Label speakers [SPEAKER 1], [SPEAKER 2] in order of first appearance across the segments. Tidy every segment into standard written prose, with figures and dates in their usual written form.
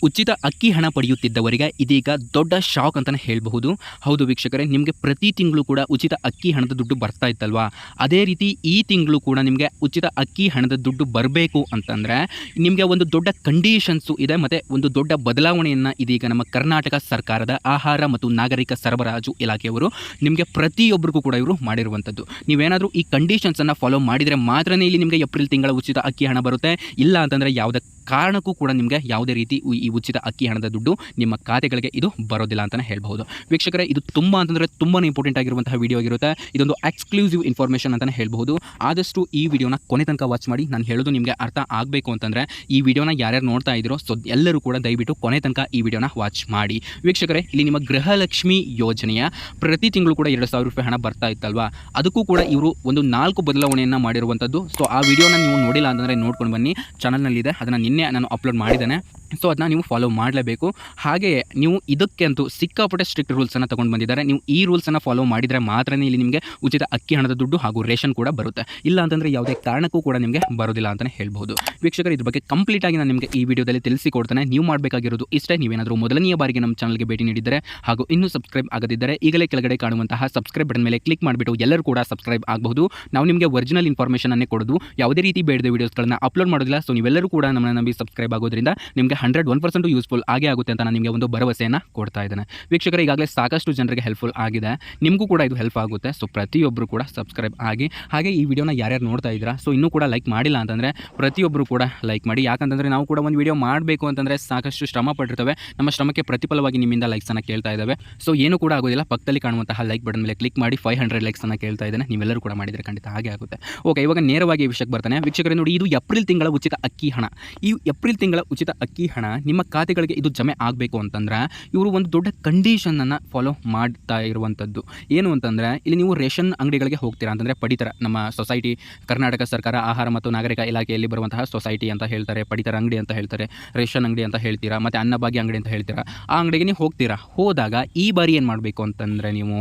[SPEAKER 1] ಉಚಿತ ಅಕ್ಕಿ ಹಣ ಪಡೆಯುತ್ತಿದ್ದವರಿಗೆ ಇದೀಗ ದೊಡ್ಡ ಶಾಕ್ ಅಂತಲೇ ಹೇಳಬಹುದು. ಹೌದು ವೀಕ್ಷಕರೇ, ನಿಮಗೆ ಪ್ರತಿ ತಿಂಗಳು ಕೂಡ ಉಚಿತ ಅಕ್ಕಿ ಹಣದ ದುಡ್ಡು ಬರ್ತಾ ಇತ್ತಲ್ವಾ, ಅದೇ ರೀತಿ ಈ ತಿಂಗಳು ಕೂಡ ನಿಮಗೆ ಉಚಿತ ಅಕ್ಕಿ ಹಣದ ದುಡ್ಡು ಬರಬೇಕು ಅಂತಂದರೆ ನಿಮಗೆ ಒಂದು ದೊಡ್ಡ ಕಂಡೀಷನ್ಸು ಇದೆ ಮತ್ತು ಒಂದು ದೊಡ್ಡ ಬದಲಾವಣೆಯನ್ನು ಇದೀಗ ನಮ್ಮ ಕರ್ನಾಟಕ ಸರ್ಕಾರದ ಆಹಾರ ಮತ್ತು ನಾಗರಿಕ ಸರಬರಾಜು ಇಲಾಖೆಯವರು ನಿಮಗೆ ಪ್ರತಿಯೊಬ್ಬರಿಗೂ ಕೂಡ ಇವರು ಮಾಡಿರುವಂಥದ್ದು. ನೀವೇನಾದರೂ ಈ ಕಂಡೀಷನ್ಸನ್ನು ಫಾಲೋ ಮಾಡಿದರೆ ಮಾತ್ರನೇ ಇಲ್ಲಿ ನಿಮಗೆ ಏಪ್ರಿಲ್ ತಿಂಗಳ ಉಚಿತ ಅಕ್ಕಿ ಹಣ ಬರುತ್ತೆ. ಇಲ್ಲ ಅಂತಂದರೆ ಯಾವುದೇ ಕಾರಣಕ್ಕೂ ಕೂಡ ನಿಮಗೆ ಯಾವುದೇ ರೀತಿ ಈ ಉಚಿತ ಅಕ್ಕಿ ಹಣದ ದುಡ್ಡು ನಿಮ್ಮ ಖಾತೆಗಳಿಗೆ ಇದು ಬರೋದಿಲ್ಲ ಅಂತಲೇ ಹೇಳ್ಬಹುದು. ವೀಕ್ಷಕರೇ, ಇದು ತುಂಬ ಅಂತಂದರೆ ತುಂಬಾ ಇಂಪಾರ್ಟೆಂಟ್ ಆಗಿರುವಂತಹ ವಿಡಿಯೋ ಆಗಿರುತ್ತೆ. ಇದೊಂದು ಎಕ್ಸ್ಕ್ಲೂಸಿವ್ ಇನ್ಫಾರ್ಮೇಷನ್ ಅಂತಲೇ ಹೇಳ್ಬಹುದು. ಆದಷ್ಟು ಈ ವಿಡಿಯೋನ ಕೊನೆ ತನಕ ವಾಚ್ ಮಾಡಿ. ನಾನು ಹೇಳೋದು ನಿಮಗೆ ಅರ್ಥ ಆಗಬೇಕು ಅಂತಂದರೆ ಈ ವಿಡಿಯೋನ ಯಾರ್ಯಾರು ನೋಡ್ತಾ ಇದ್ದೀರೋ ಸೊ ಎಲ್ಲರೂ ಕೂಡ ದಯವಿಟ್ಟು ಕೊನೆ ತನಕ ಈ ವಿಡಿಯೋನ ವಾಚ್ ಮಾಡಿ. ವೀಕ್ಷಕರೇ, ಇಲ್ಲಿ ನಿಮ್ಮ ಗೃಹಲಕ್ಷ್ಮಿ ಯೋಜನೆಯ ಪ್ರತಿ ತಿಂಗಳು ಕೂಡ 2,000 ರೂಪಾಯಿ ಹಣ ಬರ್ತಾ ಇತ್ತಲ್ವಾ, ಅದಕ್ಕೂ ಕೂಡ ಇವರು ಒಂದು 4 ಬದಲಾವಣೆಯನ್ನು ಮಾಡಿರುವಂಥದ್ದು. ಸೊ ಆ ವಿಡಿಯೋನ ನೀವು ನೋಡಿಲ್ಲ ಅಂತಂದರೆ ನೋಡ್ಕೊಂಡು ಬನ್ನಿ, ಚಾನಲ್ನಲ್ಲಿದೆ. ಅದನ್ನು ನಿನ್ನೆ ನಾನು ಅಪ್ಲೋಡ್ ಮಾಡಿದ್ದೇನೆ. ಸೊ ಅದನ್ನ ನೀವು ಫಾಲೋ ಮಾಡಲೇಬೇಕು. ಹಾಗೆಯೇ ನೀವು ಇದಕ್ಕೆ ಅಂತೂ ಸಿಕ್ಕಾಪಟ್ಟೆ ಸ್ಟ್ರಿಕ್ಟ್ ರೂಲ್ಸನ್ನು ತೊಗೊಂಡು ಬಂದಿದ್ದಾರೆ. ನೀವು ಈ ರೂಲ್ಸನ್ನು ಫಾಲೋ ಮಾಡಿದರೆ ಮಾತ್ರನೇ ಇಲ್ಲಿ ನಿಮಗೆ ಉಚಿತ ಅಕ್ಕಿ ಹಣದ ದುಡ್ಡು ಹಾಗೂ ರೇಷನ್ ಕೂಡ ಬರುತ್ತೆ. ಇಲ್ಲ ಅಂತಂದರೆ ಯಾವುದೇ ಕಾರಣಕ್ಕೂ ಕೂಡ ನಿಮಗೆ ಬರೋದಿಲ್ಲ ಅಂತಲೇ ಹೇಳ್ಬೋದು. ವೀಕ್ಷಕರು, ಇದ್ರ ಬಗ್ಗೆ ಕಂಪ್ಲೀಟಾಗಿ ನಾನು ನಿಮಗೆ ಈ ವಿಡಿಯೋದಲ್ಲಿ ತಿಳಿಸಿಕೊಡ್ತೇನೆ. ನೀವು ಮಾಡಬೇಕಾಗಿರೋದು ಇಷ್ಟೇ. ನೀವೇನಾದರೂ ಮೊದಲನೆಯ ಬಾರಿಗೆ ನಮ್ಮ ಚಾನಲ್ಗೆ ಭೇಟಿ ನೀಡಿದರೆ ಹಾಗೂ ಇನ್ನೂ ಸಬ್ಸ್ಕ್ರೈಬ್ ಆಗದಿದ್ದರೆ ಈಗಲೇ ಕೆಳಗಡೆ ಕಾಣುವಂತಹ ಸಬ್ಸ್ಕ್ರೈಬ್ ಬಟನ್ ಮೇಲೆ ಕ್ಲಿಕ್ ಮಾಡಿಬಿಟ್ಟು ಎಲ್ಲರೂ ಕೂಡ ಸಬ್ಸ್ಕ್ರೈಬ್ ಆಗಬಹುದು. ನಾವು ನಿಮಗೆ ಒರಿಜಿನಲ್ ಇನ್ಫಾರ್ಮೇಷನ್ ಅನ್ನೇ ಕೊಡೋದು, ಯಾವುದೇ ರೀತಿ ಬೇಡದ ವೀಡಿಯೋಸ್ಗಳನ್ನ ಅಪ್ಲೋಡ್ ಮಾಡೋದಿಲ್ಲ. ಸೊ ನೀವೆಲ್ಲರೂ ಕೂಡ ನಮ್ಮನ್ನು ನಂಬಿ ಸಬ್ಸ್ಕ್ರೈಬ್ ಆಗೋದ್ರಿಂದ ನಿಮಗೆ 101% ಯೂಸ್ಫುಲ್ ಆಗೇ ಆಗುತ್ತೆ ಅಂತ ನಾನು ನಿಮಗೆ ಒಂದು ಭರವಸೆಯನ್ನು ಕೊಡ್ತಾ ಇದ್ದೇನೆ. ವೀಕ್ಷಕರೇ, ಈಗಾಗಲೇ ಸಾಕಷ್ಟು ಜನರಿಗೆ ಹೆಲ್ಪ್ಫುಲ್ ಆಗಿದೆ, ನಿಮಗೂ ಕೂಡ ಇದು ಹೆಲ್ಪ್ ಆಗುತ್ತೆ. ಸೊ ಪ್ರತಿಯೊಬ್ಬರು ಕೂಡ ಸಬ್ಸ್ಕ್ರೈಬ್ ಆಗಿ, ಹಾಗೆ ಈ ವಿಡಿಯೋನ ಯಾರ್ಯಾರು ನೋಡ್ತಾ ಇದ್ದೀರಾ ಸೊ ಇನ್ನೂ ಕೂಡ ಲೈಕ್ ಮಾಡಿಲ್ಲ ಅಂತಂದರೆ ಪ್ರತಿಯೊಬ್ಬರು ಕೂಡ ಲೈಕ್ ಮಾಡಿ. ಯಾಕಂತಂದರೆ ನಾವು ಕೂಡ ಒಂದು ವಿಡಿಯೋ ಮಾಡಬೇಕು ಅಂತಂದರೆ ಸಾಕಷ್ಟು ಶ್ರಮ ಪಟ್ಟಿರ್ತವೆ. ನಮ್ಮ ಶ್ರಮಕ್ಕೆ ಪ್ರತಿಫಲವಾಗಿ ನಿಮ್ಮಿಂದ ಲೈಕ್ಸನ್ನು ಕೇಳ್ತಾ ಇದ್ದಾವೆ. ಸೊ ಏನು ಕೂಡ ಆಗೋದಿಲ್ಲ, ಪಕ್ಕದಲ್ಲಿ ಕಾಣುವಂತಹ ಲೈಕ್ ಬಟನ್ ಮೇಲೆ ಕ್ಲಿಕ್ ಮಾಡಿ. 500 ಲೈಕ್ಸನ್ನು ಕೇಳ್ತಾ ಇದ್ದೇನೆ. ನೀವೆಲ್ಲರೂ ಕೂಡ ಮಾಡಿದರೆ ಖಂಡಿತ ಹಾಗೆ ಆಗುತ್ತೆ. ಓಕೆ, ಇವಾಗ ನೇರವಾಗಿ ಈ ವಿಷಯಕ್ಕೆ ಬರ್ತಾನೆ. ವೀಕ್ಷಕರೇ ನೋಡಿ, ಇದು ಏಪ್ರಿಲ್ ತಿಂಗಳ ಉಚಿತ ಅಕ್ಕಿ ಹಣ. ಈ ಏಪ್ರಿಲ್ ತಿಂಗಳ ಉಚಿತ ಅಕ್ಕಿ ಹಣ ನಿಮ್ಮ ಖಾತೆಗಳಿಗೆ ಇದು ಜಮೆ ಆಗಬೇಕು ಅಂತಂದರೆ ಇವರು ಒಂದು ದೊಡ್ಡ ಕಂಡೀಷನನ್ನು ಫಾಲೋ ಮಾಡ್ತಾ ಇರುವಂಥದ್ದು. ಏನು ಅಂತಂದರೆ, ಇಲ್ಲಿ ನೀವು ರೇಷನ್ ಅಂಗಡಿಗಳಿಗೆ ಹೋಗ್ತೀರಾ ಅಂತಂದರೆ ಪಡಿತರ, ನಮ್ಮ ಸೊಸೈಟಿ, ಕರ್ನಾಟಕ ಸರ್ಕಾರ ಆಹಾರ ಮತ್ತು ನಾಗರಿಕ ಇಲಾಖೆಯಲ್ಲಿ ಬರುವಂತಹ ಸೊಸೈಟಿ ಅಂತ ಹೇಳ್ತಾರೆ, ಪಡಿತರ ಅಂಗಡಿ ಅಂತ ಹೇಳ್ತಾರೆ, ರೇಷನ್ ಅಂಗಡಿ ಅಂತ ಹೇಳ್ತೀರಾ, ಮತ್ತು ಅನ್ನಭಾಗ್ಯ ಅಂಗಡಿ ಅಂತ ಹೇಳ್ತೀರಾ. ಆ ಅಂಗಡಿಗೆ ನೀವು ಹೋಗ್ತೀರಾ. ಹೋದಾಗ ಈ ಬಾರಿ ಏನು ಮಾಡಬೇಕು ಅಂತಂದರೆ, ನೀವು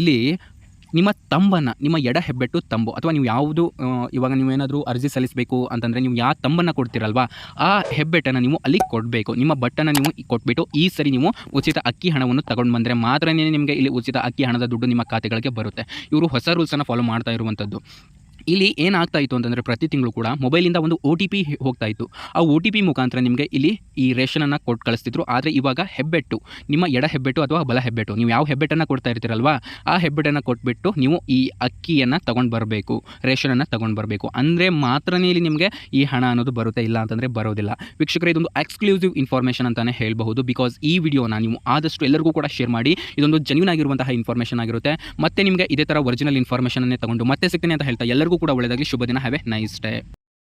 [SPEAKER 1] ಇಲ್ಲಿ ನಿಮ್ಮ ತಂಬನ್ನು, ನಿಮ್ಮ ಎಡ ಹೆಬ್ಬೆಟ್ಟು ತಂಬು, ಅಥವಾ ನೀವು ಯಾವುದು ಇವಾಗ ನೀವೇನಾದರೂ ಅರ್ಜಿ ಸಲ್ಲಿಸಬೇಕು ಅಂತಂದರೆ ನೀವು ಯಾವ ತಂಬನ್ನು ಕೊಡ್ತೀರಲ್ವಾ, ಆ ಹೆಬ್ಬೆಟ್ಟನ್ನು ನೀವು ಅಲ್ಲಿ ಕೊಡಬೇಕು. ನಿಮ್ಮ ಬಟ್ಟನ್ನು ನೀವು ಕೊಟ್ಬಿಟ್ಟು ಈ ಸರಿ ನೀವು ಉಚಿತ ಅಕ್ಕಿ ಹಣವನ್ನು ತಗೊಂಡು ಬಂದರೆ ಮಾತ್ರನೇ ನಿಮಗೆ ಇಲ್ಲಿ ಉಚಿತ ಅಕ್ಕಿ ಹಣದ ದುಡ್ಡು ನಿಮ್ಮ ಖಾತೆಗಳಿಗೆ ಬರುತ್ತೆ. ಇವರು ಹೊಸ ರೂಲ್ಸನ್ನು ಫಾಲೋ ಮಾಡ್ತಾ ಇರುವಂಥದ್ದು. ಇಲ್ಲಿ ಏನಾಗ್ತಾ ಇತ್ತು ಅಂತಂದರೆ, ಪ್ರತಿ ತಿಂಗಳು ಕೂಡ ಮೊಬೈಲಿಂದ ಒಂದು OTP ಹೋಗ್ತಾ ಇತ್ತು. ಆ OTP ಮುಖಾಂತರ ನಿಮಗೆ ಇಲ್ಲಿ ಈ ರೇಷನನ್ನು ಕೊಟ್ಟು ಕಳಿಸ್ತಿದ್ರು. ಆದರೆ ಇವಾಗ ಹೆಬ್ಬೆಟ್ಟು, ನಿಮ್ಮ ಎಡ ಹೆಬ್ಬೆಟ್ಟು ಅಥವಾ ಬಲ ಹೆಬ್ಬೆಟ್ಟು, ನೀವು ಯಾವ ಹೆಬ್ಬೆಟ್ಟನ್ನು ಕೊಡ್ತಾ ಇರ್ತೀರಲ್ವಾ ಆ ಹೆಬ್ಬೆಟ್ಟನ್ನು ಕೊಟ್ಬಿಟ್ಟು ನೀವು ಈ ಅಕ್ಕಿಯನ್ನು ತೊಗೊಂಡು ಬರಬೇಕು, ರೇಷನನ್ನು ತೊಗೊಂಡು ಬರಬೇಕು. ಅಂದರೆ ಮಾತ್ರನೇ ಇಲ್ಲಿ ನಿಮಗೆ ಈ ಹಣ ಅನ್ನೋದು ಬರುತ್ತೆ, ಇಲ್ಲ ಅಂತಂದರೆ ಬರೋದಿಲ್ಲ. ವೀಕ್ಷಕರೇ, ಇದೊಂದು ಎಕ್ಸ್ಕ್ಲೂಸಿವ್ ಇನ್ಫಾರ್ಮೇಷನ್ ಅಂತಲೇ ಹೇಳಬಹುದು. ಬಿಕಾಸ್ ಈ ವಿಡಿಯೋನ ನೀವು ಆದಷ್ಟು ಎಲ್ಲರಿಗೂ ಕೂಡ ಶೇರ್ ಮಾಡಿ. ಇದೊಂದು ಜೆನ್ಯೂನ್ ಆಗಿರುವಂತಹ ಇನ್ಫಾರ್ಮೇಷನ್ ಆಗಿರುತ್ತೆ. ಮತ್ತೆ ನಿಮಗೆ ಇದೇ ಥರ ಒರಿಜಿನಲ್ ಇನ್ಫಾರ್ಮೇಷನನ್ನೇ ತಗೊಂಡು ಮತ್ತೆ ಸಿಗ್ತೀನಿ ಅಂತ ಹೇಳ್ತಾ ಎಲ್ಲರಿಗೂ ಕೂಡ ಒಳ್ಳೆಯದಾಗಲಿ. ಶುಭ ದಿನ. Have A nice day.